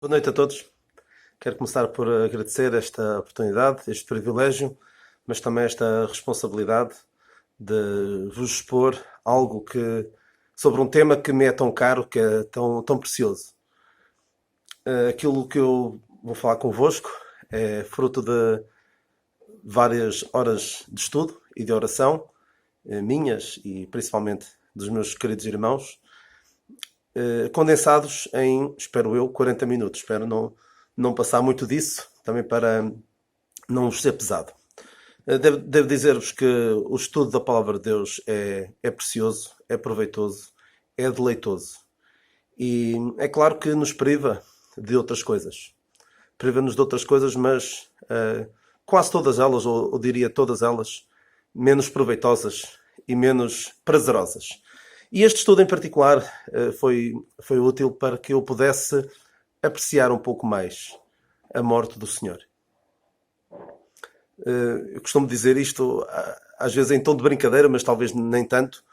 Boa noite a todos. Quero começar por agradecer esta oportunidade, este privilégio, mas também esta responsabilidade de vos expor algo sobre um tema que me é tão caro, que é tão precioso. Aquilo que eu vou falar convosco é fruto de várias horas de estudo e de oração, minhas e principalmente dos meus queridos irmãos, condensados em, espero eu, 40 minutos. Espero não passar muito disso, também para não vos ser pesado. Devo dizer-vos que o estudo da Palavra de Deus é precioso, é proveitoso, é deleitoso. E é claro que nos priva de outras coisas. Priva-nos de outras coisas, mas quase todas elas, ou diria todas elas, menos proveitosas e menos prazerosas. E este estudo em particular foi útil para que eu pudesse apreciar um pouco mais a morte do Senhor. Eu costumo dizer isto às vezes em tom de brincadeira, mas talvez nem tanto,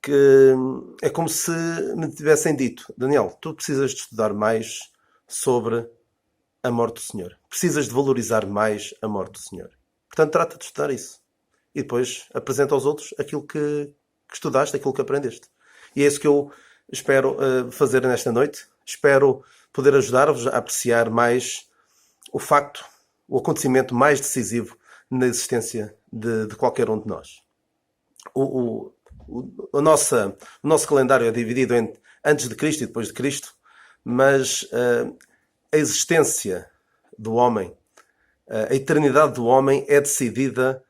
que é como se me tivessem dito: Daniel, tu precisas de estudar mais sobre a morte do Senhor. Precisas de valorizar mais a morte do Senhor. Portanto, trata de estudar isso. E depois apresenta aos outros aquilo que estudaste, aquilo que aprendeste. E é isso que eu espero fazer nesta noite. Espero poder ajudar-vos a apreciar mais o facto, o acontecimento mais decisivo na existência de qualquer um de nós. O nosso calendário é dividido entre antes de Cristo e depois de Cristo, mas a existência do homem, a eternidade do homem é decidida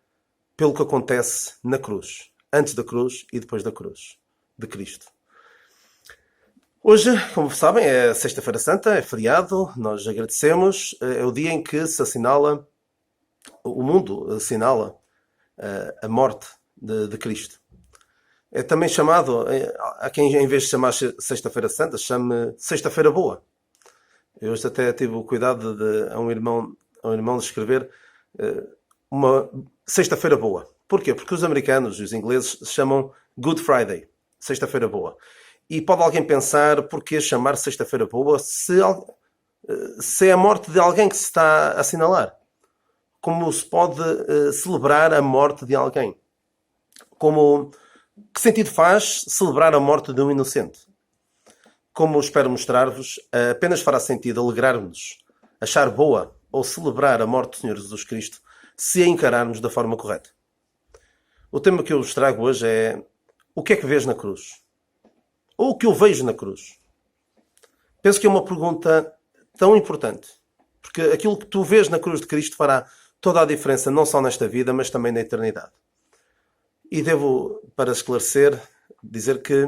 pelo que acontece na cruz, antes da cruz e depois da cruz de Cristo. Hoje, como sabem, é Sexta-feira Santa, é feriado, nós agradecemos, é o dia em que se assinala, o mundo assinala a morte de Cristo. É também chamado, há quem em vez de chamar Sexta-feira Santa, chame Sexta-feira Boa. Eu hoje até tive o cuidado a um irmão de escrever uma Sexta-feira Boa. Porquê? Porque os americanos e os ingleses chamam Good Friday, Sexta-feira Boa. E pode alguém pensar porquê chamar Sexta-feira Boa se é a morte de alguém que se está a assinalar? Como se pode celebrar a morte de alguém? Que sentido faz celebrar a morte de um inocente? Como espero mostrar-vos, apenas fará sentido alegrarmos, achar boa ou celebrar a morte do Senhor Jesus Cristo se a encararmos da forma correta. O tema que eu vos trago hoje é: o que é que vês na cruz? Ou o que eu vejo na cruz? Penso que é uma pergunta tão importante, porque aquilo que tu vês na cruz de Cristo fará toda a diferença, não só nesta vida, mas também na eternidade. E devo, para esclarecer, dizer que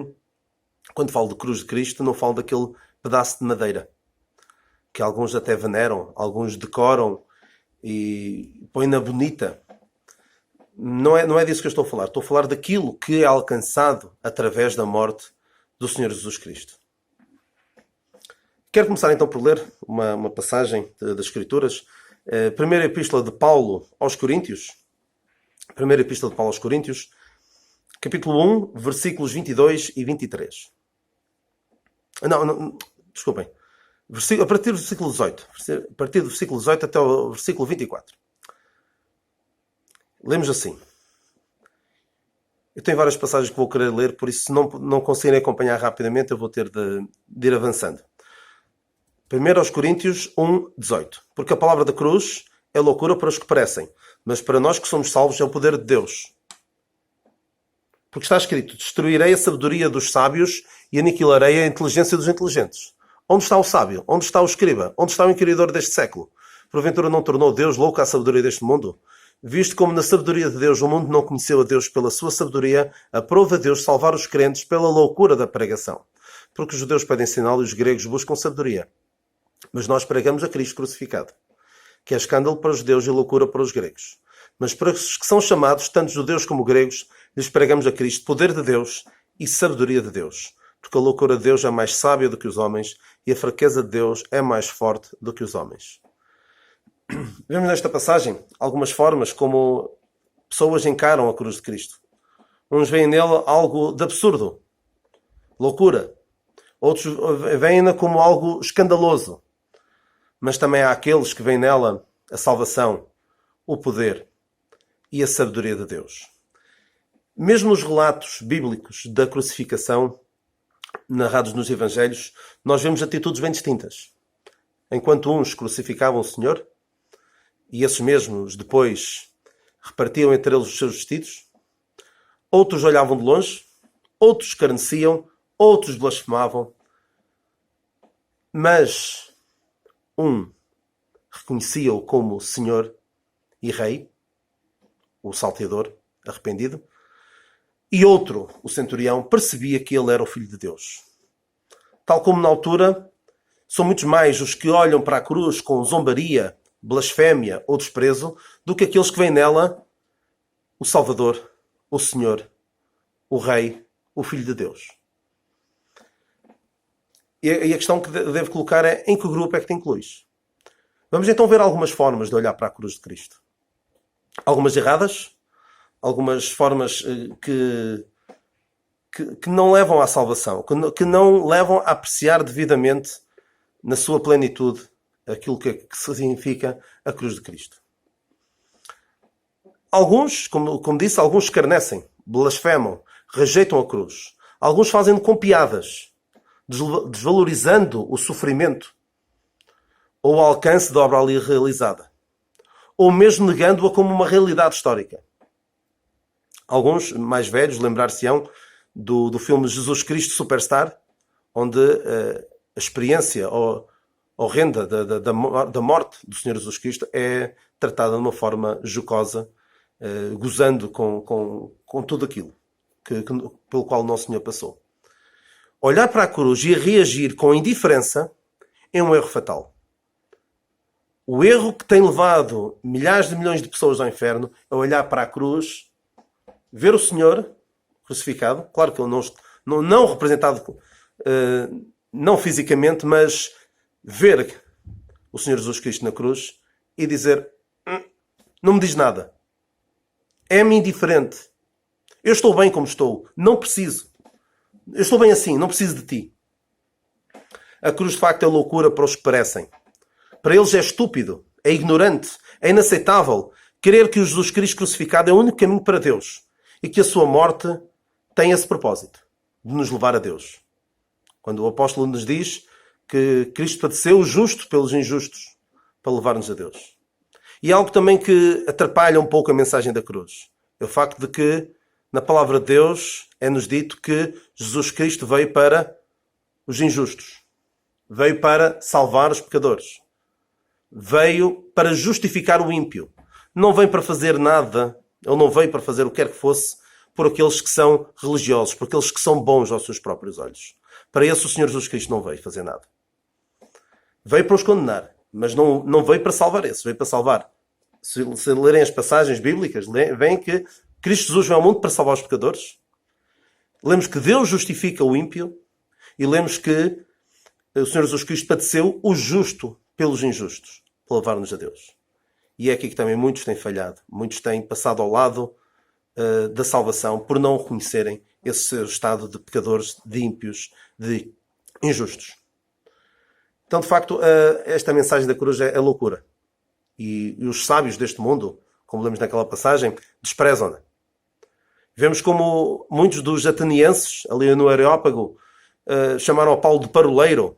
quando falo de cruz de Cristo, não falo daquele pedaço de madeira que alguns até veneram, alguns decoram e põem na bonita. Não é disso que eu estou a falar. Estou a falar daquilo que é alcançado através da morte do Senhor Jesus Cristo. Quero começar então por ler uma passagem das Escrituras. Primeira Epístola de Paulo aos Coríntios. Primeira Epístola de Paulo aos Coríntios, capítulo 1, versículos 22 e 23. Desculpem. A partir do versículo 18. A partir do versículo 18 até o versículo 24. Lemos assim. Eu tenho várias passagens que vou querer ler, por isso se não conseguirem acompanhar rapidamente, eu vou ter de ir avançando. 1 aos Coríntios 1, 18. Porque a palavra da cruz é loucura para os que perecem, mas para nós que somos salvos é o poder de Deus. Porque está escrito: destruirei a sabedoria dos sábios e aniquilarei a inteligência dos inteligentes. Onde está o sábio? Onde está o escriba? Onde está o inquiridor deste século? Porventura não tornou Deus louco a sabedoria deste mundo? Visto como na sabedoria de Deus o mundo não conheceu a Deus pela sua sabedoria, aprove a Deus salvar os crentes pela loucura da pregação. Porque os judeus pedem sinal e os gregos buscam sabedoria. Mas nós pregamos a Cristo crucificado, que é escândalo para os judeus e loucura para os gregos. Mas para os que são chamados, tanto judeus como gregos, lhes pregamos a Cristo poder de Deus e sabedoria de Deus. Porque a loucura de Deus é mais sábia do que os homens e a fraqueza de Deus é mais forte do que os homens. Vemos nesta passagem algumas formas como pessoas encaram a cruz de Cristo. Uns veem nele algo de absurdo, loucura. Outros veem-na como algo escandaloso. mas também há aqueles que veem nela a salvação, o poder e a sabedoria de Deus. Mesmo nos relatos bíblicos da crucificação, narrados nos Evangelhos, nós vemos atitudes bem distintas. Enquanto uns crucificavam o Senhor, e esses mesmos depois repartiam entre eles os seus vestidos, outros olhavam de longe, outros escarneciam, outros blasfemavam, mas um reconhecia-o como Senhor e Rei, o salteador arrependido, e outro, o centurião, percebia que ele era o Filho de Deus. Tal como na altura, são muitos mais os que olham para a cruz com zombaria, blasfémia ou desprezo do que aqueles que veem nela o Salvador, o Senhor, o Rei, o Filho de Deus. E a questão que devo colocar é: em que grupo é que te incluís? Vamos então ver algumas formas de olhar para a cruz de Cristo. Algumas erradas, algumas formas que não levam à salvação, que não levam a apreciar devidamente, na sua plenitude, aquilo que significa a cruz de Cristo. Alguns, como disse, alguns escarnecem, blasfemam, rejeitam a cruz. Alguns fazem com piadas, desvalorizando o sofrimento ou o alcance da obra ali realizada, ou mesmo negando-a como uma realidade histórica. Alguns, mais velhos, lembrar-se-ão do filme Jesus Cristo Superstar, onde a experiência horrenda da morte do Senhor Jesus Cristo é tratada de uma forma jocosa, gozando com tudo aquilo pelo qual o nosso Senhor passou. Olhar para a cruz e reagir com indiferença é um erro fatal. O erro que tem levado milhares de milhões de pessoas ao inferno é olhar para a cruz, ver o Senhor crucificado, claro que ele não representado, não fisicamente, mas ver o Senhor Jesus Cristo na cruz e dizer: não me diz nada, é-me indiferente, eu estou bem como estou, não preciso, eu estou bem assim, não preciso de ti. A cruz de facto é loucura para os que perecem. Para eles é estúpido, é ignorante, é inaceitável querer que o Jesus Cristo crucificado é o único caminho para Deus e que a sua morte tem esse propósito, de nos levar a Deus. Quando o apóstolo nos diz que Cristo padeceu justo pelos injustos para levar-nos a Deus. E algo também que atrapalha um pouco a mensagem da cruz é o facto de que na palavra de Deus é-nos dito que Jesus Cristo veio para os injustos, veio para salvar os pecadores, veio para justificar o ímpio. Não veio para fazer nada, ele não veio para fazer o que quer que fosse por aqueles que são religiosos, por aqueles que são bons aos seus próprios olhos. Para esse o Senhor Jesus Cristo não veio fazer nada. Veio para os condenar, mas não veio para salvar esses, veio para salvar. Se lerem as passagens bíblicas, veem que Cristo Jesus veio ao mundo para salvar os pecadores. Lemos que Deus justifica o ímpio e lemos que o Senhor Jesus Cristo padeceu o justo pelos injustos, para levar-nos a Deus. E é aqui que também muitos têm falhado. Muitos têm passado ao lado da salvação por não reconhecerem esse seu estado de pecadores, de ímpios, de injustos. Então, de facto, esta mensagem da cruz é loucura. E os sábios deste mundo, como lemos naquela passagem, desprezam-na. Vemos como muitos dos atenienses, ali no Areópago, chamaram a Paulo de paroleiro.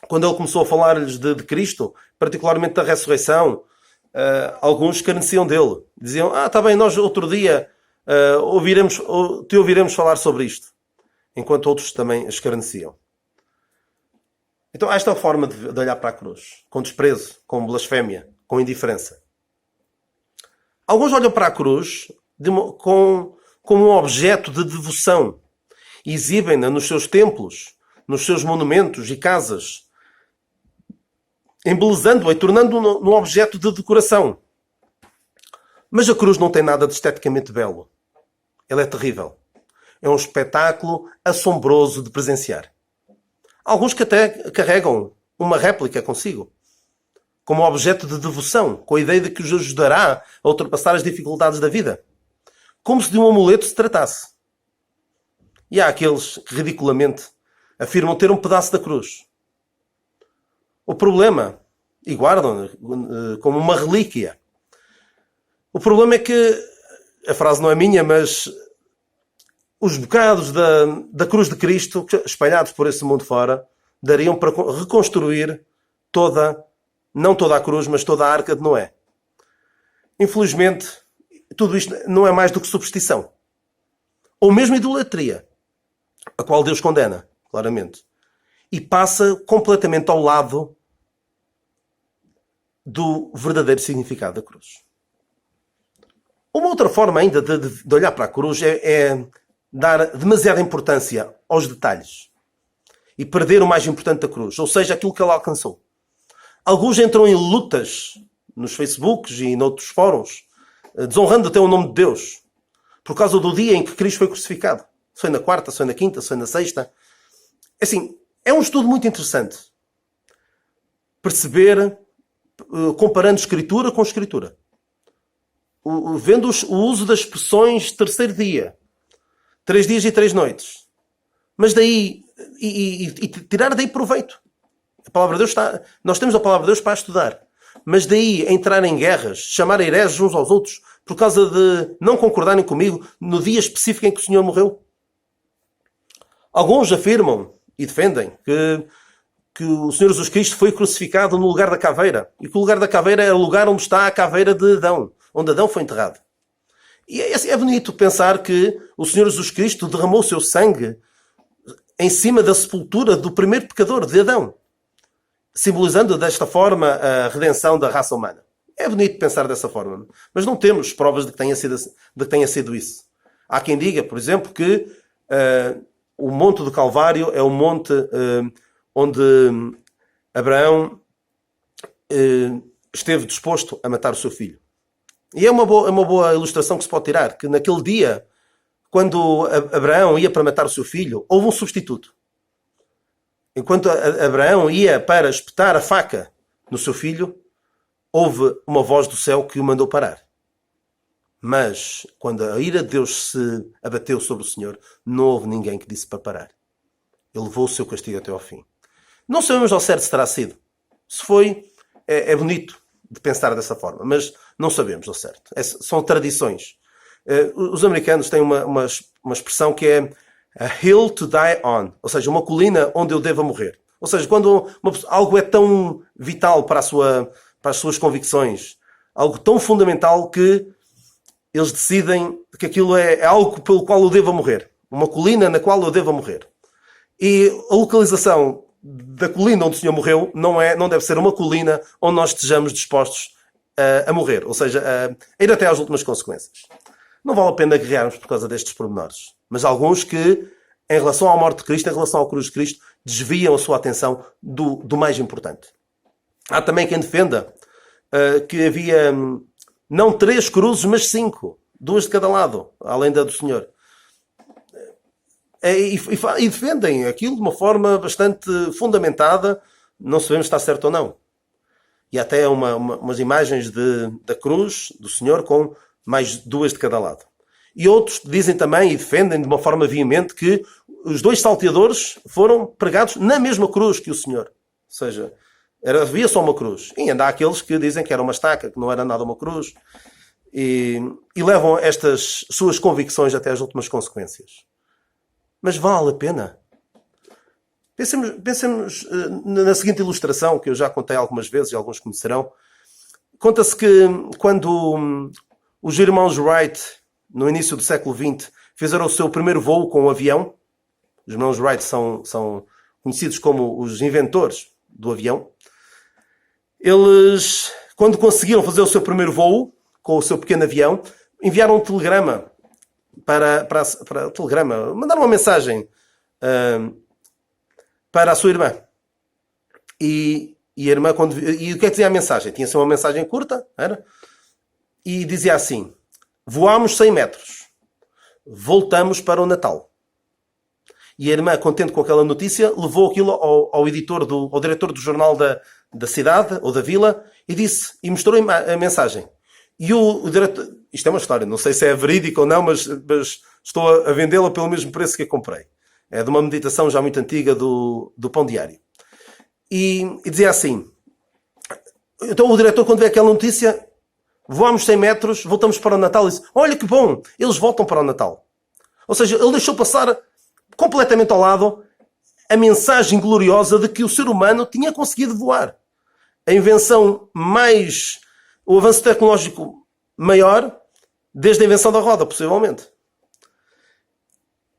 Quando ele começou a falar-lhes de Cristo, particularmente da ressurreição, alguns escarneciam dele. Diziam: está bem, nós outro dia te ouviremos falar sobre isto. Enquanto outros também escarneciam. Então, esta é a forma de olhar para a cruz. Com desprezo, com blasfémia, com indiferença. Alguns olham para a cruz como um objeto de devoção. Exibem-na nos seus templos, nos seus monumentos e casas, embelezando-a e tornando-a num objeto de decoração. Mas a cruz não tem nada de esteticamente belo. Ela é terrível. É um espetáculo assombroso de presenciar. Alguns que até carregam uma réplica consigo, como objeto de devoção, com a ideia de que os ajudará a ultrapassar as dificuldades da vida. Como se de um amuleto se tratasse. E há aqueles que ridiculamente afirmam ter um pedaço da cruz. O problema e guardam como uma relíquia. O problema é que, a frase não é minha, mas os bocados da cruz de Cristo, espalhados por esse mundo fora, dariam para reconstruir não toda a cruz, mas toda a Arca de Noé. Infelizmente, tudo isto não é mais do que superstição. Ou mesmo idolatria, a qual Deus condena, claramente. E passa completamente ao lado do verdadeiro significado da cruz. Uma outra forma ainda de olhar para a cruz é dar demasiada importância aos detalhes e perder o mais importante da cruz, ou seja, aquilo que ela alcançou. Alguns entram em lutas nos Facebooks e noutros fóruns, desonrando até o nome de Deus, por causa do dia em que Cristo foi crucificado. Se foi na quarta, se foi na quinta, se foi na sexta. Assim, é um estudo muito interessante. Perceber, comparando Escritura com Escritura. Vendo o uso das expressões terceiro dia, 3 dias e 3 noites. Mas daí, e tirar daí proveito. A palavra de Deus nós temos a palavra de Deus para estudar. Mas daí entrar em guerras, chamar hereges uns aos outros, por causa de não concordarem comigo no dia específico em que o Senhor morreu. Alguns afirmam e defendem que o Senhor Jesus Cristo foi crucificado no lugar da caveira. E que o lugar da caveira é o lugar onde está a caveira de Adão. Onde Adão foi enterrado. E é bonito pensar que o Senhor Jesus Cristo derramou o seu sangue em cima da sepultura do primeiro pecador, de Adão. Simbolizando desta forma a redenção da raça humana. É bonito pensar dessa forma. Mas não temos provas de que tenha sido isso. Há quem diga, por exemplo, que o Monte do Calvário é o monte onde Abraão esteve disposto a matar o seu filho. E é uma boa ilustração que se pode tirar, que naquele dia, quando Abraão ia para matar o seu filho, houve um substituto. Enquanto Abraão ia para espetar a faca no seu filho, houve uma voz do céu que o mandou parar. Mas, quando a ira de Deus se abateu sobre o Senhor, não houve ninguém que disse para parar. Ele levou o seu castigo até ao fim. Não sabemos ao certo se terá sido. Se foi, é bonito de pensar dessa forma, mas não sabemos ao certo. São tradições. Os americanos têm uma expressão que é a hill to die on, ou seja, uma colina onde eu deva morrer. Ou seja, quando algo é tão vital para as suas convicções, algo tão fundamental que eles decidem que aquilo é algo pelo qual eu deva morrer. Uma colina na qual eu deva morrer. E a localização da colina onde o Senhor morreu não deve ser uma colina onde nós estejamos dispostos a morrer. Ou seja, a ir até às últimas consequências. Não vale a pena guerrearmos por causa destes pormenores. Mas alguns que, em relação à morte de Cristo, em relação à cruz de Cristo, desviam a sua atenção do mais importante. Há também quem defenda que havia não 3 cruzes, mas 5. 2 de cada lado, além da do Senhor. E defendem aquilo de uma forma bastante fundamentada. Não sabemos se está certo ou não. E até umas imagens da cruz do Senhor com mais 2 de cada lado. E outros dizem também e defendem de uma forma veemente que os 2 salteadores foram pregados na mesma cruz que o Senhor. Ou seja, havia só uma cruz. E ainda há aqueles que dizem que era uma estaca, que não era nada uma cruz. E levam estas suas convicções até às últimas consequências. Mas vale a pena. Pensemos na seguinte ilustração, que eu já contei algumas vezes e alguns conhecerão. Conta-se que quando os irmãos Wright, no início do século XX, fizeram o seu primeiro voo com um avião, os irmãos Wright são conhecidos como os inventores do avião, eles, quando conseguiram fazer o seu primeiro voo com o seu pequeno avião, enviaram um telegrama para o telegrama, mandaram uma mensagem para a sua irmã. E a irmã, e o que é que dizia a mensagem? Tinha-se uma mensagem curta, era? E dizia assim: voámos 100 metros, voltamos para o Natal. E a irmã, contente com aquela notícia, levou aquilo ao diretor do jornal da cidade ou da vila e mostrou a mensagem. E o diretor, isto é uma história, não sei se é verídico ou não, mas estou a vendê-la pelo mesmo preço que a comprei. É de uma meditação já muito antiga do Pão Diário. E dizia assim: Então o diretor, quando vê aquela notícia, voamos 100 metros, voltamos para o Natal e diz: olha que bom, eles voltam para o Natal. Ou seja, ele deixou passar completamente ao lado a mensagem gloriosa de que o ser humano tinha conseguido voar. A invenção mais... o avanço tecnológico maior desde a invenção da roda, possivelmente.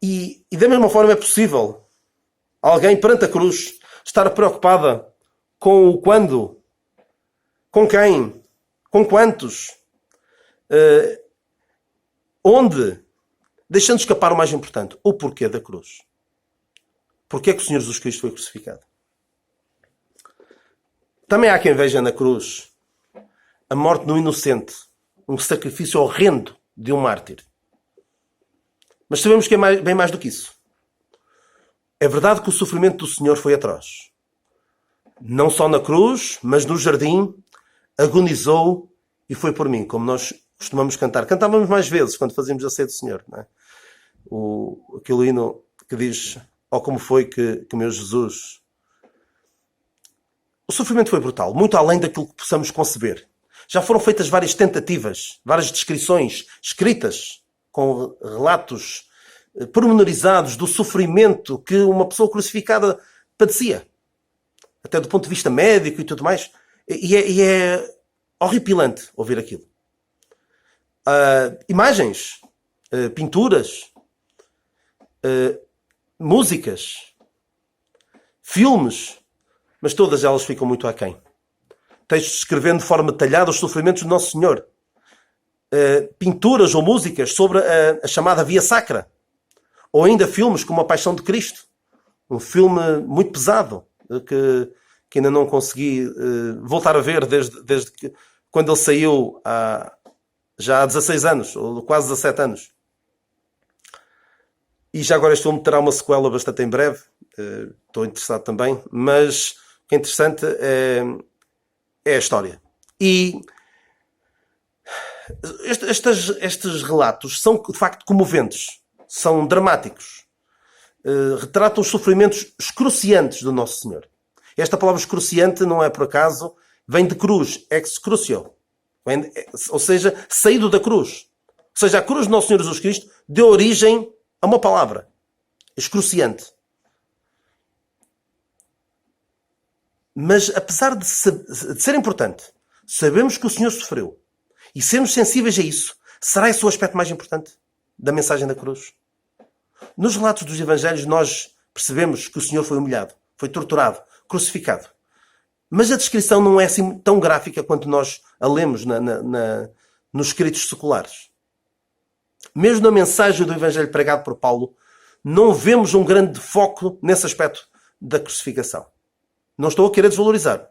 E da mesma forma é possível alguém perante a cruz estar preocupada com o quando, com quem, com quantos, onde, deixando escapar o mais importante, o porquê da cruz. Porquê é que o Senhor Jesus Cristo foi crucificado? Também há quem veja na cruz a morte do inocente, um sacrifício horrendo de um mártir. Mas sabemos que é bem mais do que isso. É verdade que o sofrimento do Senhor foi atroz. Não só na cruz, mas no jardim, agonizou e foi por mim, como nós costumamos cantar. Cantávamos mais vezes quando fazíamos a ceia do Senhor. Não é? Aquele hino que diz: ó como foi que meu Jesus... O sofrimento foi brutal, muito além daquilo que possamos conceber. Já foram feitas várias tentativas, várias descrições escritas com relatos pormenorizados do sofrimento que uma pessoa crucificada padecia. Até do ponto de vista médico e tudo mais. E é horripilante ouvir aquilo. Imagens, pinturas, músicas, filmes, mas todas elas ficam muito aquém. Textos descrevendo de forma detalhada os sofrimentos do Nosso Senhor. Pinturas ou músicas sobre a chamada Via Sacra. Ou ainda filmes como A Paixão de Cristo. Um filme muito pesado, que ainda não consegui voltar a ver desde que, quando ele saiu já há 16 anos, ou quase 17 anos. E já agora este filme terá uma sequela bastante em breve. Estou interessado também. Mas o que é interessante é a história. E estes relatos são de facto comoventes. São dramáticos. Retratam os sofrimentos excruciantes do Nosso Senhor. Esta palavra excruciante não é por acaso, vem de cruz, ex crucio. Ou seja, saído da cruz. Ou seja, a cruz do Nosso Senhor Jesus Cristo deu origem a uma palavra. Excruciante. Mas apesar de ser importante, sabemos que o Senhor sofreu. E sermos sensíveis a isso, será esse o aspecto mais importante da mensagem da cruz? Nos relatos dos Evangelhos nós percebemos que o Senhor foi humilhado, foi torturado, crucificado. Mas a descrição não é assim tão gráfica quanto nós a lemos nos escritos seculares. Mesmo na mensagem do Evangelho pregado por Paulo, não vemos um grande foco nesse aspecto da crucificação. Não estou a querer desvalorizar.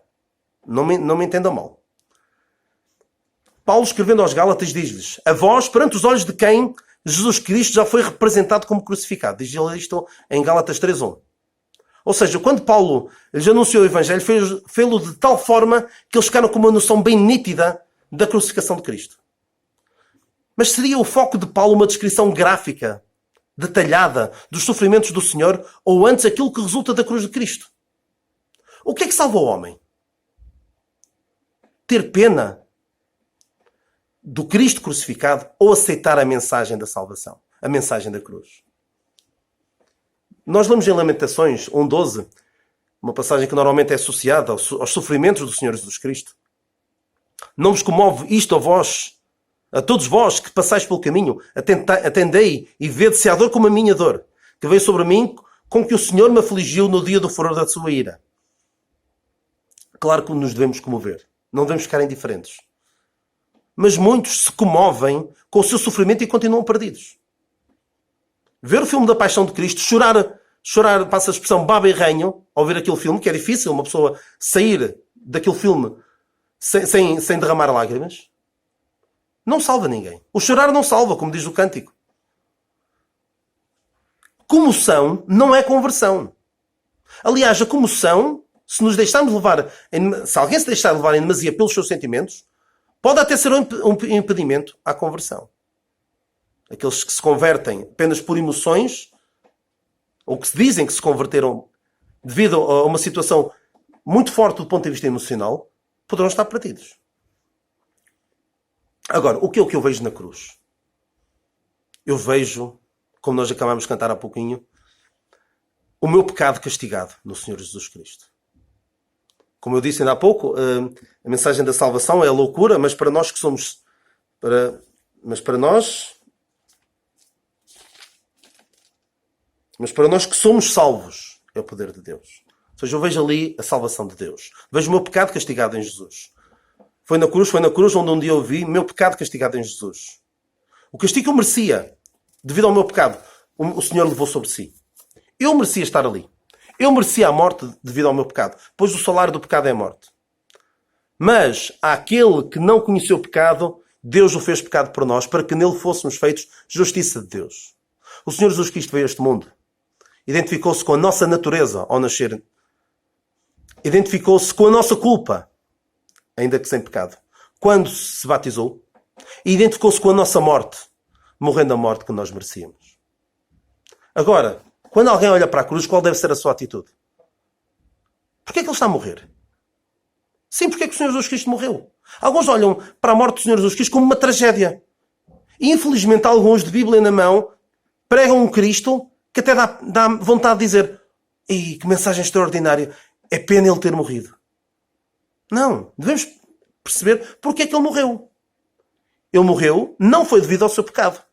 Não me entendam mal. Paulo, escrevendo aos Gálatas, diz-lhes: a vós, perante os olhos de quem Jesus Cristo já foi representado como crucificado. Diz ele isto em Gálatas 3:1. Ou seja, quando Paulo lhes anunciou o Evangelho, fez-lo de tal forma que eles ficaram com uma noção bem nítida da crucificação de Cristo. Mas seria o foco de Paulo uma descrição gráfica, detalhada, dos sofrimentos do Senhor, ou antes aquilo que resulta da cruz de Cristo? O que é que salva o homem? Ter pena do Cristo crucificado ou aceitar a mensagem da salvação, a mensagem da cruz? Nós lemos em Lamentações 1:12, uma passagem que normalmente é associada aos sofrimentos do Senhor Jesus Cristo. Não vos comove isto a vós, a todos vós que passais pelo caminho, atendei e vede se há dor como a minha dor, que veio sobre mim, com que o Senhor me afligiu no dia do furor da sua ira. Claro que nos devemos comover, não devemos ficar indiferentes. Mas muitos se comovem com o seu sofrimento e continuam perdidos. Ver o filme da Paixão de Cristo, chorar, passa a expressão baba e ranho, ao ver aquele filme, que é difícil uma pessoa sair daquele filme sem derramar lágrimas, não salva ninguém. O chorar não salva, como diz o cântico. Comoção não é conversão. Aliás, a comoção, se alguém se deixar levar em demasia pelos seus sentimentos, pode até ser um impedimento à conversão. Aqueles que se convertem apenas por emoções, ou que se dizem que se converteram devido a uma situação muito forte do ponto de vista emocional, poderão estar perdidos. Agora, o que é o que eu vejo na cruz? Eu vejo, como nós acabamos de cantar há pouquinho, o meu pecado castigado no Senhor Jesus Cristo. Como eu disse ainda há pouco, a mensagem da salvação é a loucura, mas para nós que somos... Mas para nós que somos salvos, é o poder de Deus. Ou seja, eu vejo ali a salvação de Deus. Vejo o meu pecado castigado em Jesus. Foi na cruz onde um dia eu vi meu pecado castigado em Jesus. O castigo que eu merecia, devido ao meu pecado, o Senhor levou sobre si. Eu merecia estar ali. Eu merecia a morte devido ao meu pecado, pois o salário do pecado é a morte. Mas àquele que não conheceu o pecado, Deus o fez pecado por nós, para que nele fôssemos feitos justiça de Deus. O Senhor Jesus Cristo veio a este mundo. Identificou-se com a nossa natureza ao nascer. Identificou-se com a nossa culpa, ainda que sem pecado, quando se batizou. E identificou-se com a nossa morte, morrendo a morte que nós merecíamos. Agora, quando alguém olha para a cruz, qual deve ser a sua atitude? Porquê é que ele está a morrer? Sim, porque é que o Senhor Jesus Cristo morreu? Alguns olham para a morte do Senhor Jesus Cristo como uma tragédia. E infelizmente alguns de Bíblia na mão pregam um Cristo que até dá vontade de dizer: "Ei, que mensagem extraordinária, é pena ele ter morrido." Não, devemos perceber porque é que ele morreu. Ele morreu não foi devido ao seu pecado.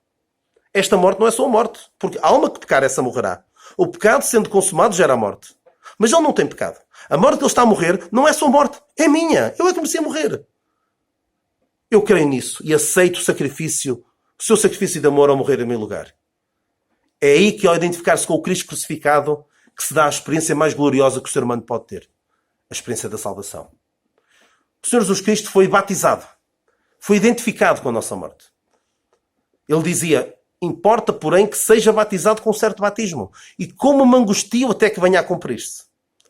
Esta morte não é sua morte, porque a alma que pecar, essa morrerá. O pecado, sendo consumado, gera a morte. Mas ele não tem pecado. A morte que ele está a morrer não é sua morte, é minha. Eu é que comecei a morrer. Eu creio nisso e aceito o seu sacrifício de amor ao morrer em meu lugar. É aí que, ao identificar-se com o Cristo crucificado, que se dá a experiência mais gloriosa que o ser humano pode ter. A experiência da salvação. O Senhor Jesus Cristo foi batizado. Foi identificado com a nossa morte. Ele dizia: "Importa, porém, que seja batizado com um certo batismo. E como me angustio até que venha a cumprir-se."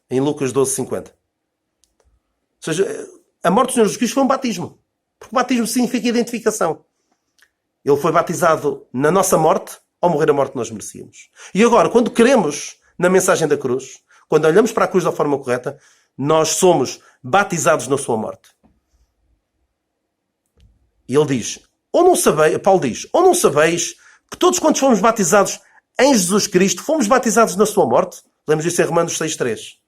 Em Lucas 12:50. Ou seja, a morte do Senhor Jesus Cristo foi um batismo. Porque o batismo significa identificação. Ele foi batizado na nossa morte, ao morrer a morte que nós merecíamos. E agora, quando cremos na mensagem da cruz, quando olhamos para a cruz da forma correta, nós somos batizados na sua morte. E ele diz, Paulo diz: "Ou não sabeis que todos quantos fomos batizados em Jesus Cristo, fomos batizados na sua morte?" Lemos isso em Romanos 6:3.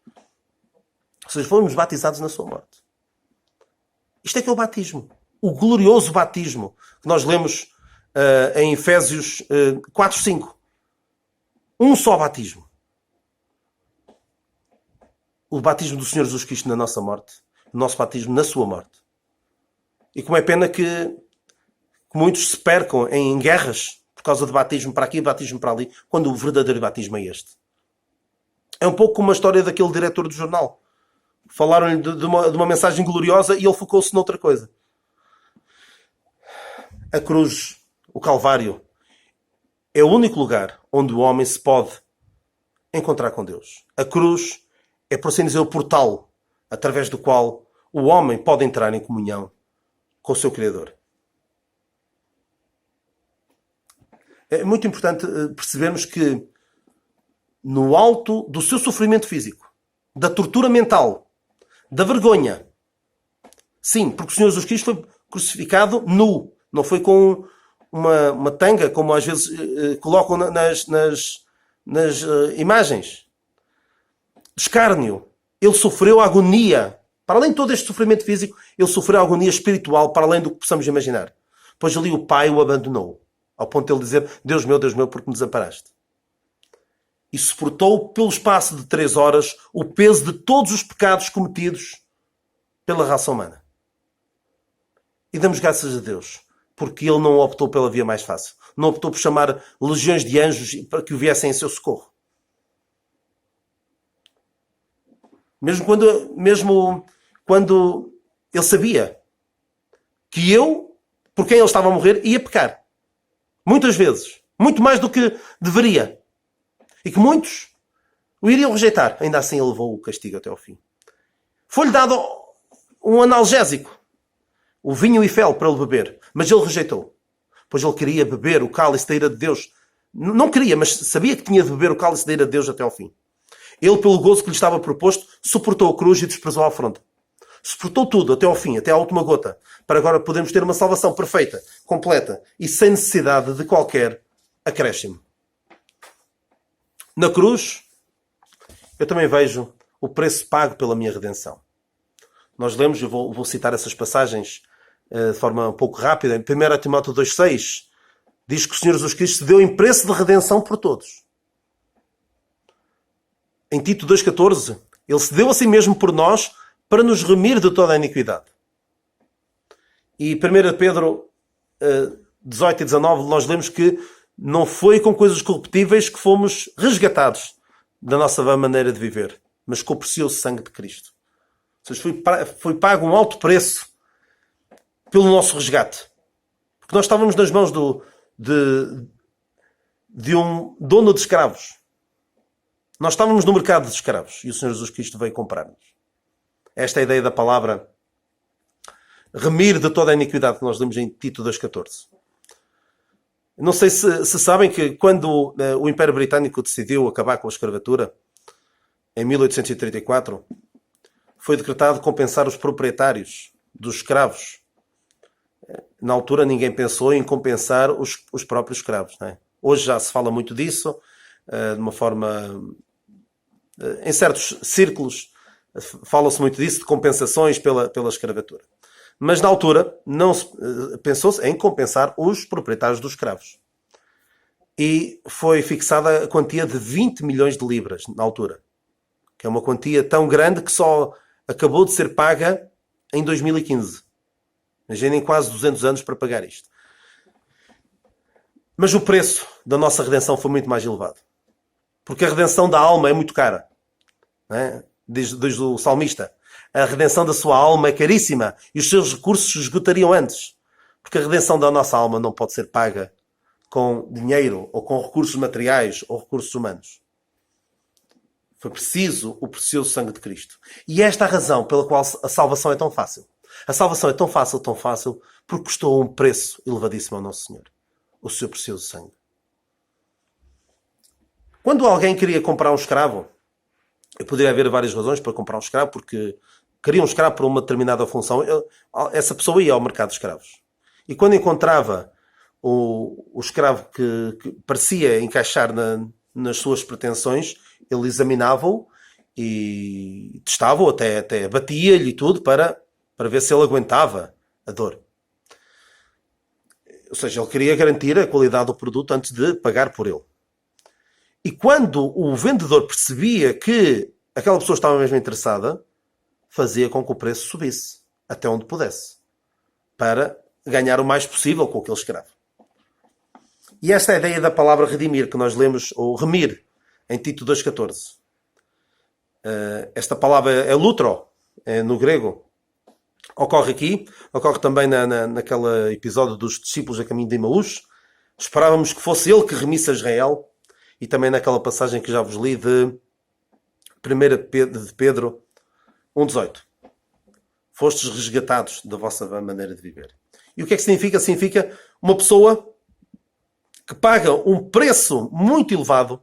Ou seja, fomos batizados na sua morte. Isto é que é o batismo. O glorioso batismo que nós lemos em Efésios 4:5. Um só batismo. O batismo do Senhor Jesus Cristo na nossa morte. O nosso batismo na sua morte. E como é pena que muitos se percam em guerras por causa de batismo para aqui e batismo para ali, quando o verdadeiro batismo é este. É um pouco como a história daquele diretor do jornal. Falaram-lhe de uma mensagem gloriosa e ele focou-se noutra coisa. A cruz, o Calvário, é o único lugar onde o homem se pode encontrar com Deus. A cruz é, por assim dizer, o portal através do qual o homem pode entrar em comunhão com o seu Criador. É muito importante percebermos que no alto do seu sofrimento físico, da tortura mental, da vergonha, sim, porque o Senhor Jesus Cristo foi crucificado nu, não foi com uma tanga, como às vezes colocam nas imagens. Escárnio. Ele sofreu agonia. Para além de todo este sofrimento físico, ele sofreu agonia espiritual, para além do que possamos imaginar. Pois ali o Pai o abandonou, ao ponto de ele dizer: Deus meu, por que me desamparaste?" E suportou pelo espaço de 3 horas o peso de todos os pecados cometidos pela raça humana. E damos graças a Deus, porque ele não optou pela via mais fácil. Não optou por chamar legiões de anjos para que o viessem em seu socorro. Mesmo quando ele sabia que eu, por quem ele estava a morrer, ia pecar. Muitas vezes. Muito mais do que deveria. E que muitos o iriam rejeitar. Ainda assim ele levou o castigo até ao fim. Foi-lhe dado um analgésico, o vinho e fel, para ele beber. Mas ele rejeitou. Pois ele queria beber o cálice da ira de Deus. Não queria, mas sabia que tinha de beber o cálice da ira de Deus até ao fim. Ele, pelo gozo que lhe estava proposto, suportou a cruz e desprezou a afronta. suportou tudo até ao fim, até à última gota, para agora podermos ter uma salvação perfeita, completa e sem necessidade de qualquer acréscimo. Na cruz, eu também vejo o preço pago pela minha redenção. Nós lemos, eu vou citar essas passagens de forma um pouco rápida. Em 1 Timóteo 2,6 diz que o Senhor Jesus Cristo se deu em preço de redenção por todos. Em Tito 2,14, Ele se deu a si mesmo por nós para nos remir de toda a iniquidade. E 1 Pedro 18 e 19 nós lemos que não foi com coisas corruptíveis que fomos resgatados da nossa maneira de viver, mas com o precioso sangue de Cristo. Ou seja, foi pago um alto preço pelo nosso resgate. Porque nós estávamos nas mãos de um dono de escravos. Nós estávamos no mercado de escravos e o Senhor Jesus Cristo veio comprar-nos. Esta é a ideia da palavra remir de toda a iniquidade que nós lemos em Tito 2,14. Não sei se sabem que quando o Império Britânico decidiu acabar com a escravatura, em 1834, foi decretado compensar os proprietários dos escravos. Na altura ninguém pensou em compensar os próprios escravos. Não é? Hoje já se fala muito disso, de uma forma... Em certos círculos fala-se muito disso, de compensações pela escravatura. Mas na altura não pensou-se em compensar os proprietários dos escravos. E foi fixada a quantia de 20 milhões de libras na altura. Que é uma quantia tão grande que só acabou de ser paga em 2015. Imaginem quase 200 anos para pagar isto. Mas o preço da nossa redenção foi muito mais elevado. Porque a redenção da alma é muito cara. Não é? Diz o salmista. A redenção da sua alma é caríssima e os seus recursos se esgotariam antes. Porque a redenção da nossa alma não pode ser paga com dinheiro ou com recursos materiais ou recursos humanos. Foi preciso o precioso sangue de Cristo. E esta é a razão pela qual a salvação é tão fácil. A salvação é tão fácil, porque custou um preço elevadíssimo ao nosso Senhor. O seu precioso sangue. Quando alguém queria comprar um escravo, eu poderia haver várias razões para comprar um escravo, porque queria um escravo para uma determinada função. Essa pessoa ia ao mercado de escravos. E quando encontrava o escravo que parecia encaixar nas suas pretensões, ele examinava-o e testava-o, até batia-lhe e tudo, para ver se ele aguentava a dor. Ou seja, ele queria garantir a qualidade do produto antes de pagar por ele. E quando o vendedor percebia que aquela pessoa estava mesmo interessada, fazia com que o preço subisse, até onde pudesse, para ganhar o mais possível com aquele escravo. E esta é a ideia da palavra redimir, que nós lemos, ou remir, em Tito 2,14. Esta palavra é lutro, no grego. Ocorre aqui, ocorre também naquele episódio dos discípulos a caminho de Emaús. Esperávamos que fosse ele que remisse a Israel. E também naquela passagem que já vos li de 1 Pedro 1,18. Fostes resgatados da vossa maneira de viver. E o que é que significa? Significa uma pessoa que paga um preço muito elevado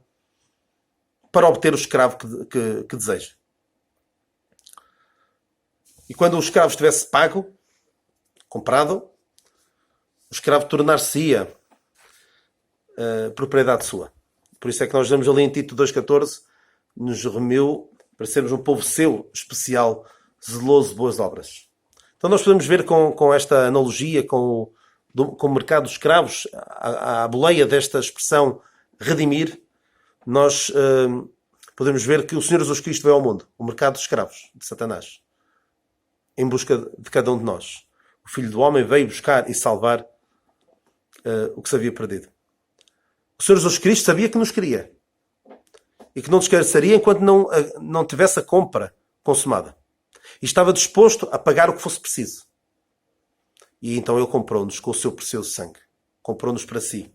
para obter o escravo que deseja. E quando o escravo estivesse pago, comprado, o escravo tornar-se-ia propriedade sua. Por isso é que nós vemos ali em Tito 2,14, nos remiu para sermos um povo seu, especial, zeloso de boas obras. Então nós podemos ver com esta analogia, com o mercado dos escravos, a boleia desta expressão redimir, nós podemos ver que o Senhor Jesus Cristo veio ao mundo, o mercado dos escravos, de Satanás, em busca de cada um de nós. O Filho do Homem veio buscar e salvar o que se havia perdido. O Senhor Jesus Cristo sabia que nos queria e que não nos esqueceria enquanto não tivesse a compra consumada. E estava disposto a pagar o que fosse preciso. E então Ele comprou-nos com o seu precioso sangue. Comprou-nos para si.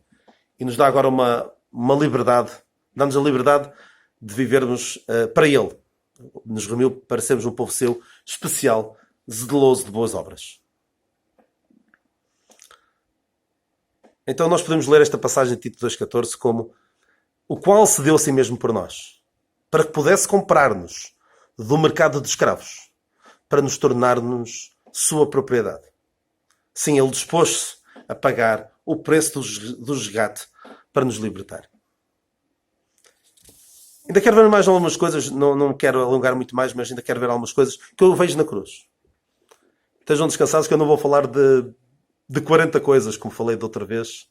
E nos dá agora uma liberdade, dá-nos a liberdade de vivermos para Ele. Nos remiu para sermos um povo seu especial, zeloso de boas obras. Então nós podemos ler esta passagem de Tito 2,14 como o qual se deu a si mesmo por nós, para que pudesse comprar-nos do mercado de escravos, para nos tornarmos sua propriedade. Sim, ele dispôs-se a pagar o preço do resgate para nos libertar. Ainda quero ver mais algumas coisas, não quero alongar muito mais, mas ainda quero ver algumas coisas que eu vejo na cruz. Estejam descansados que eu não vou falar de 40 coisas, como falei de outra vez.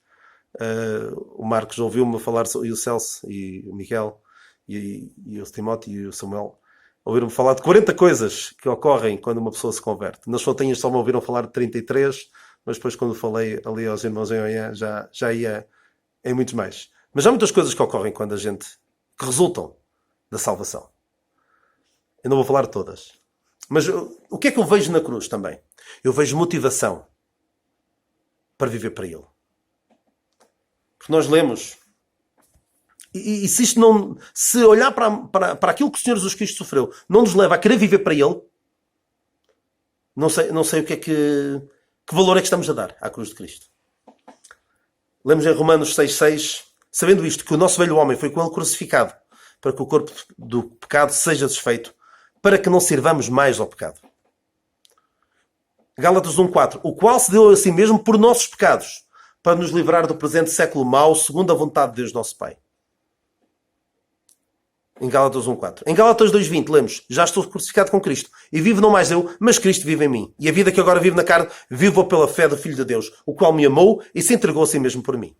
O Marcos ouviu-me falar, e o Celso, e o Miguel, e o Timóteo, e o Samuel, ouviram-me falar de 40 coisas que ocorrem quando uma pessoa se converte. Nas fontinhas só me ouviram falar de 33, mas depois quando falei ali aos irmãos em Oiã, já ia em muitos mais. Mas há muitas coisas que ocorrem quando que resultam da salvação. Eu não vou falar de todas. Mas o que é que eu vejo na cruz também? Eu vejo motivação para viver para Ele. Porque nós lemos, e se isto não, se olhar para aquilo que o Senhor Jesus Cristo sofreu, não nos leva a querer viver para Ele, não sei o que valor é que estamos a dar à cruz de Cristo. Lemos em Romanos 6,6, sabendo isto, que o nosso velho homem foi com Ele crucificado, para que o corpo do pecado seja desfeito, para que não sirvamos mais ao pecado. Gálatas 1,4, o qual se deu a si mesmo por nossos pecados, para nos livrar do presente século mau, segundo a vontade de Deus nosso Pai. Em Gálatas 1,4. Em Gálatas 2,20 lemos, já estou crucificado com Cristo, e vivo não mais eu, mas Cristo vive em mim. E a vida que agora vivo na carne, vivo pela fé do Filho de Deus, o qual me amou e se entregou a si mesmo por mim.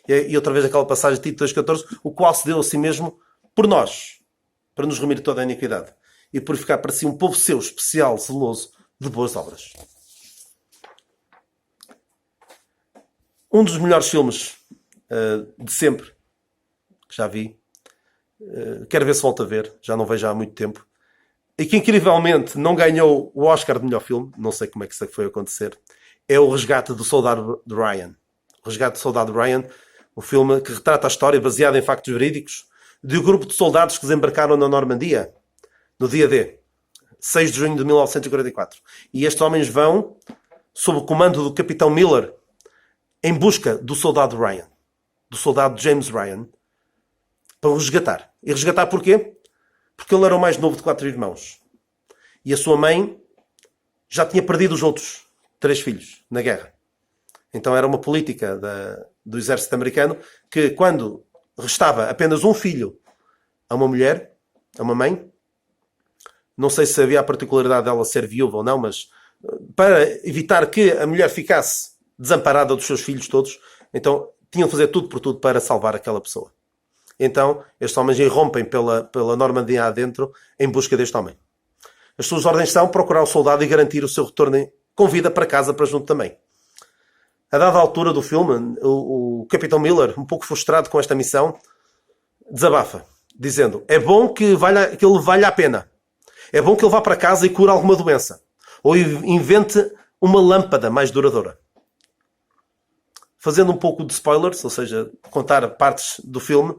E outra vez aquela passagem de Tito 2,14, o qual se deu a si mesmo por nós, para nos remir toda a iniquidade, e purificar para si um povo seu, especial, zeloso, de boas obras. Um dos melhores filmes de sempre, que já vi, quero ver se volto a ver, já não vejo há muito tempo, e que incrivelmente não ganhou o Oscar de melhor filme, não sei como é que isso foi acontecer, é O Resgate do Soldado Ryan. O Resgate do Soldado Ryan, um filme que retrata a história baseada em factos verídicos de um grupo de soldados que desembarcaram na Normandia no dia D, 6 de junho de 1944. E estes homens vão, sob o comando do Capitão Miller, em busca do soldado Ryan, do soldado James Ryan, para o resgatar. E resgatar porquê? Porque ele era o mais novo de 4 irmãos. E a sua mãe já tinha perdido os outros 3 filhos na guerra. Então era uma política do exército americano que, quando restava apenas um filho a uma mulher, a uma mãe, não sei se havia a particularidade dela ser viúva ou não, mas para evitar que a mulher ficasse desamparada dos seus filhos todos, então tinham de fazer tudo por tudo para salvar aquela pessoa. Então, estes homens irrompem pela Normandia adentro em busca deste homem. As suas ordens são procurar o soldado e garantir o seu retorno com vida para casa, para junto também. A dada altura do filme, o Capitão Miller, um pouco frustrado com esta missão, desabafa, dizendo, é bom que ele valha a pena. É bom que ele vá para casa e cure alguma doença. Ou invente uma lâmpada mais duradoura. Fazendo um pouco de spoilers, ou seja, contar partes do filme.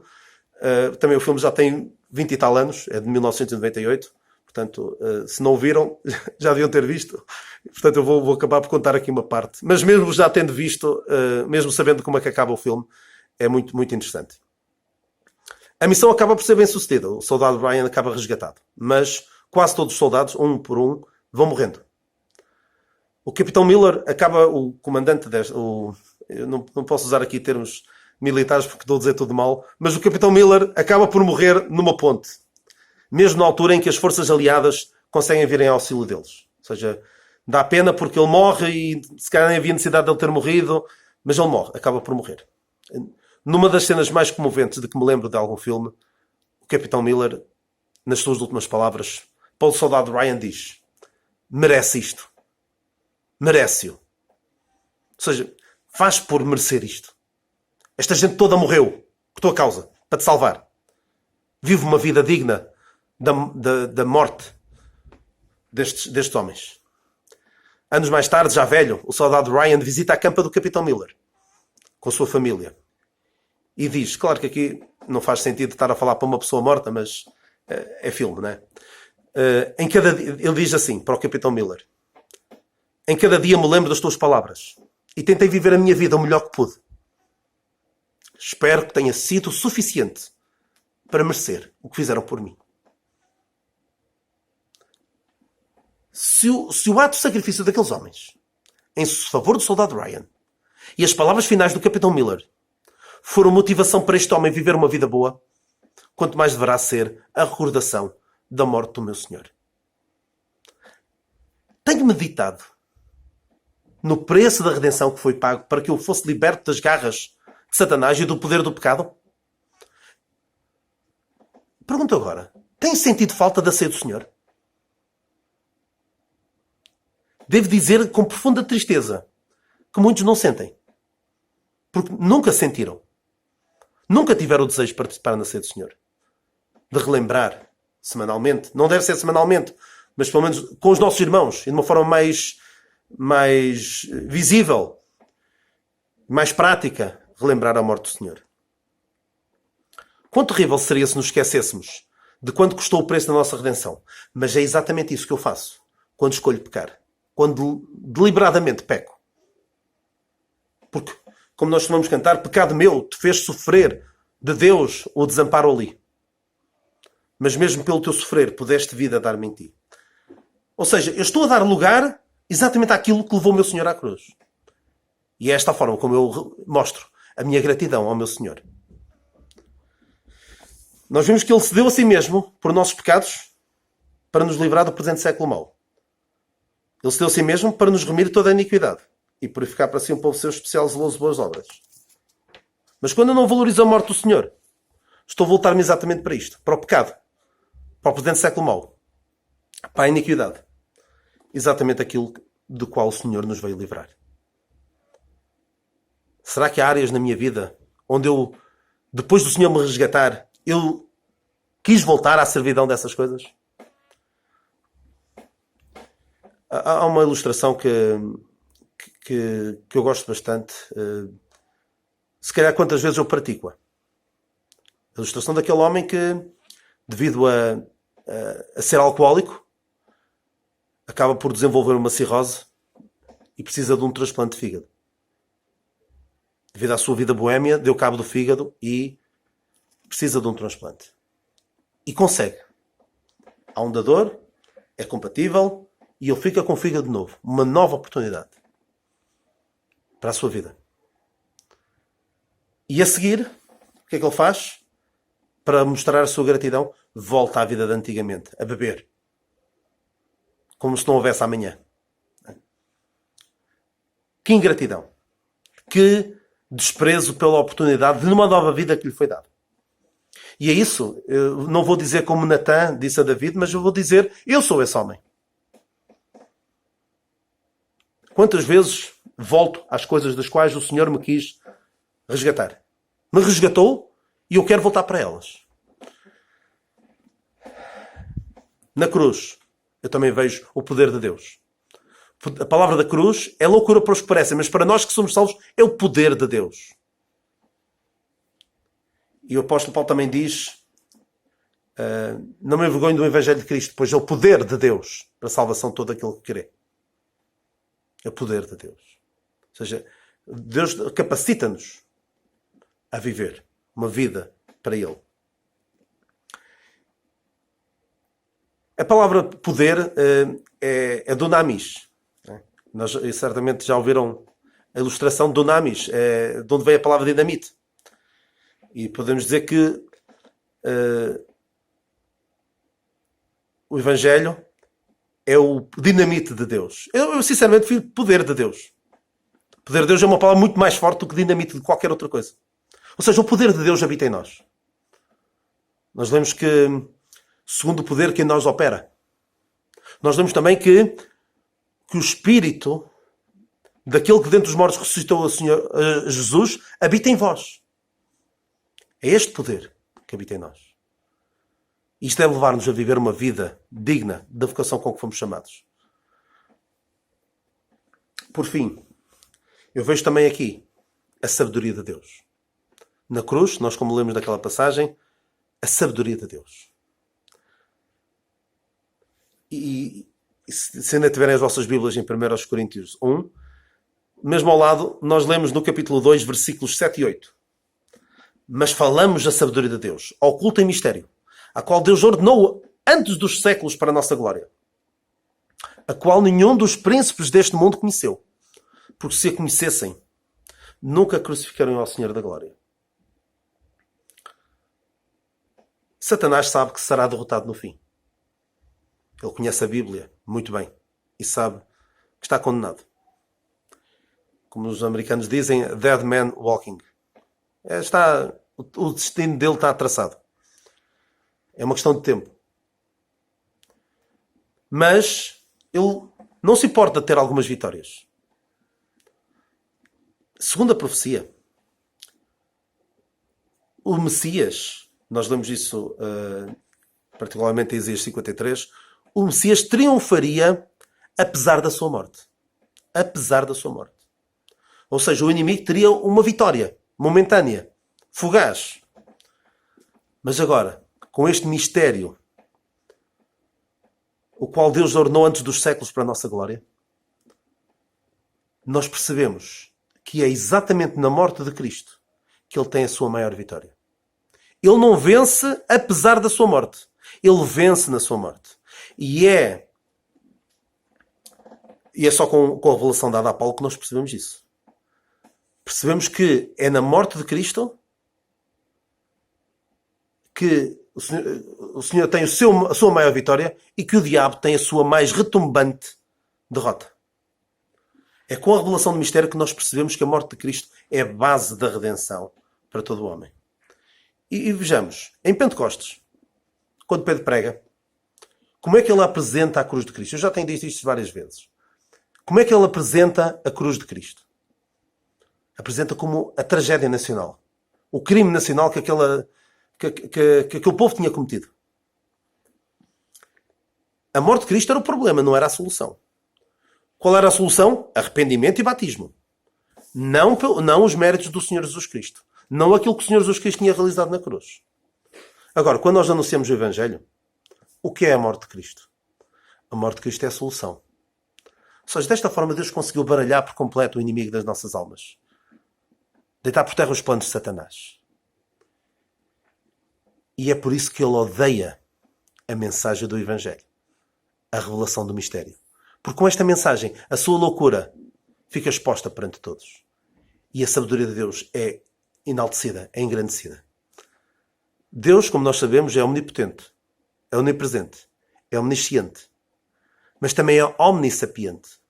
Também o filme já tem 20 e tal anos, é de 1998. Portanto, se não o viram, já deviam ter visto. Portanto, eu vou acabar por contar aqui uma parte. Mas mesmo já tendo visto, mesmo sabendo como é que acaba o filme, é muito, muito interessante. A missão acaba por ser bem sucedida. O soldado Ryan acaba resgatado. Mas quase todos os soldados, um por um, vão morrendo. O Capitão Miller acaba, o comandante eu não posso usar aqui termos militares porque estou a dizer tudo mal, mas o Capitão Miller acaba por morrer numa ponte. Mesmo na altura em que as forças aliadas conseguem vir em auxílio deles. Ou seja, dá pena porque ele morre e se calhar nem havia necessidade de ele ter morrido, mas ele morre, acaba por morrer. Numa das cenas mais comoventes de que me lembro de algum filme, o Capitão Miller, nas suas últimas palavras, para o soldado Ryan diz, merece isto. Merece-o. Ou seja, faz por merecer isto. Esta gente toda morreu por tua causa, para te salvar. Vive uma vida digna da morte destes homens. Anos mais tarde, já velho, o soldado Ryan visita a campa do Capitão Miller com a sua família e diz, claro que aqui não faz sentido estar a falar para uma pessoa morta, mas é filme, não é? Ele diz assim para o Capitão Miller, em cada dia me lembro das tuas palavras e tentei viver a minha vida o melhor que pude. Espero que tenha sido suficiente para merecer o que fizeram por mim. Se o ato de sacrifício daqueles homens em favor do soldado Ryan e as palavras finais do Capitão Miller foram motivação para este homem viver uma vida boa, quanto mais deverá ser a recordação da morte do meu Senhor. Tenho meditado no preço da redenção que foi pago para que eu fosse liberto das garras de Satanás e do poder do pecado. Pergunto agora, tem sentido falta da ceia do Senhor? Devo dizer com profunda tristeza que muitos não sentem. Porque nunca sentiram. Nunca tiveram o desejo de participar na ceia do Senhor. De relembrar semanalmente. Não deve ser semanalmente, mas pelo menos com os nossos irmãos. E de uma forma mais visível, mais prática, relembrar a morte do Senhor. Quão terrível seria se nos esquecêssemos de quanto custou o preço da nossa redenção. Mas é exatamente isso que eu faço quando escolho pecar. Quando deliberadamente peco. Porque, como nós costumamos cantar, pecado meu te fez sofrer de Deus o desamparo ali. Mas mesmo pelo teu sofrer, pudeste vida dar-me em ti. Ou seja, eu estou a dar lugar exatamente àquilo que levou o meu Senhor à cruz. E é esta a forma como eu mostro a minha gratidão ao meu Senhor. Nós vimos que Ele se deu a si mesmo por nossos pecados para nos livrar do presente século mau. Ele se deu a si mesmo para nos remir toda a iniquidade e purificar para si um povo seu especial, zeloso de boas obras. Mas quando eu não valorizo a morte do Senhor, estou a voltar-me exatamente para isto, para o pecado, para o presente século mau, para a iniquidade. Exatamente aquilo do qual o Senhor nos veio livrar. Será que há áreas na minha vida onde eu, depois do Senhor me resgatar, eu quis voltar à servidão dessas coisas? Há uma ilustração que eu gosto bastante. Se calhar quantas vezes eu pratico-a. A ilustração daquele homem que, devido a ser alcoólico, acaba por desenvolver uma cirrose e precisa de um transplante de fígado. Devido à sua vida boémia, deu cabo do fígado e precisa de um transplante. E consegue. Há um dador, é compatível e ele fica com o fígado novo. Uma nova oportunidade para a sua vida. E a seguir, o que é que ele faz? Para mostrar a sua gratidão, volta à vida de antigamente, a beber. Como se não houvesse amanhã. Que ingratidão. Que desprezo pela oportunidade de uma nova vida que lhe foi dada. E é isso. Eu não vou dizer como Natã disse a David, mas eu vou dizer, eu sou esse homem. Quantas vezes volto às coisas das quais o Senhor me quis resgatar? Me resgatou e eu quero voltar para elas. Na cruz, eu também vejo o poder de Deus. A palavra da cruz é loucura para os que parecem, mas para nós que somos salvos é o poder de Deus. E o apóstolo Paulo também diz, não me envergonho do Evangelho de Cristo, pois é o poder de Deus para a salvação de todo aquele que crê. É o poder de Deus. Ou seja, Deus capacita-nos a viver uma vida para Ele. A palavra poder é dunamis. Nós certamente já ouviram a ilustração de dunamis, de onde vem a palavra dinamite. E podemos dizer que o Evangelho é o dinamite de Deus. Eu sinceramente prefiro poder de Deus. Poder de Deus é uma palavra muito mais forte do que dinamite de qualquer outra coisa. Ou seja, o poder de Deus habita em nós. Nós lemos que, segundo o poder que em nós opera. Nós lemos também que o Espírito daquele que dentre os mortos ressuscitou a Jesus habita em vós. É este poder que habita em nós. Isto deve levar-nos a viver uma vida digna da vocação com que fomos chamados. Por fim, eu vejo também aqui a sabedoria de Deus. Na cruz, nós como lemos naquela passagem, a sabedoria de Deus. E se ainda tiverem as vossas Bíblias em 1 Coríntios 1, mesmo ao lado, nós lemos no capítulo 2, versículos 7 e 8. Mas falamos da sabedoria de Deus, oculta em mistério, a qual Deus ordenou antes dos séculos para a nossa glória. a qual nenhum dos príncipes deste mundo conheceu. Porque se a conhecessem, nunca crucificariam ao Senhor da Glória. Satanás sabe que será derrotado no fim. Ele conhece a Bíblia muito bem e sabe que está condenado. Como os americanos dizem, dead man walking. O destino dele está traçado. É uma questão de tempo. Mas ele não se importa de ter algumas vitórias. Segundo a profecia, o Messias, nós lemos isso particularmente em Isaías 53, o Messias triunfaria apesar da sua morte. Apesar da sua morte. Ou seja, o inimigo teria uma vitória momentânea, fugaz. Mas agora, com este mistério, o qual Deus ordenou antes dos séculos para a nossa glória, nós percebemos que é exatamente na morte de Cristo que Ele tem a sua maior vitória. Ele não vence apesar da sua morte. Ele vence na sua morte. E é só com a revelação dada a Paulo que nós percebemos isso. Percebemos que é na morte de Cristo que o Senhor tem a sua maior vitória e que o diabo tem a sua mais retumbante derrota. É com a revelação do mistério que nós percebemos que a morte de Cristo é a base da redenção para todo o homem. E vejamos, em Pentecostes, quando Pedro prega, como é que ele apresenta a cruz de Cristo? Eu já tenho dito isto várias vezes. Como é que ele apresenta a cruz de Cristo? Apresenta como a tragédia nacional. O crime nacional que aquele povo tinha cometido. A morte de Cristo era o problema, não era a solução. Qual era a solução? Arrependimento e batismo. Não os méritos do Senhor Jesus Cristo. Não aquilo que o Senhor Jesus Cristo tinha realizado na cruz. Agora, quando nós anunciamos o Evangelho, o que é a morte de Cristo? A morte de Cristo é a solução. Ou seja, desta forma Deus conseguiu baralhar por completo o inimigo das nossas almas. Deitar por terra os planos de Satanás. E é por isso que ele odeia a mensagem do Evangelho. A revelação do mistério. Porque com esta mensagem, a sua loucura fica exposta perante todos. E a sabedoria de Deus é enaltecida, é engrandecida. Deus, como nós sabemos, é omnipotente, é onipresente, é omnisciente, mas também é omnissapiente.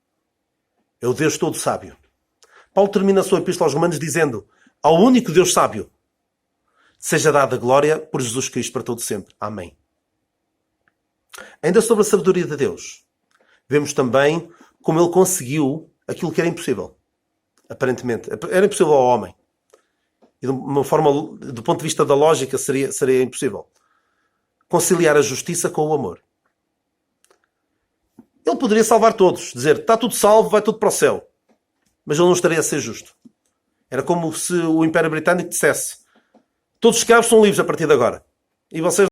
É o Deus todo sábio. Paulo termina a sua epístola aos Romanos dizendo: ao único Deus sábio seja dada glória por Jesus Cristo para todo sempre. Amém. Ainda sobre a sabedoria de Deus, vemos também como ele conseguiu aquilo que era impossível. Aparentemente. Era impossível ao homem. E de uma forma, do ponto de vista da lógica, seria impossível. Conciliar a justiça com o amor. Ele poderia salvar todos. Dizer, está tudo salvo, vai tudo para o céu. Mas ele não estaria a ser justo. Era como se o Império Britânico dissesse: todos os escravos são livres a partir de agora. E vocês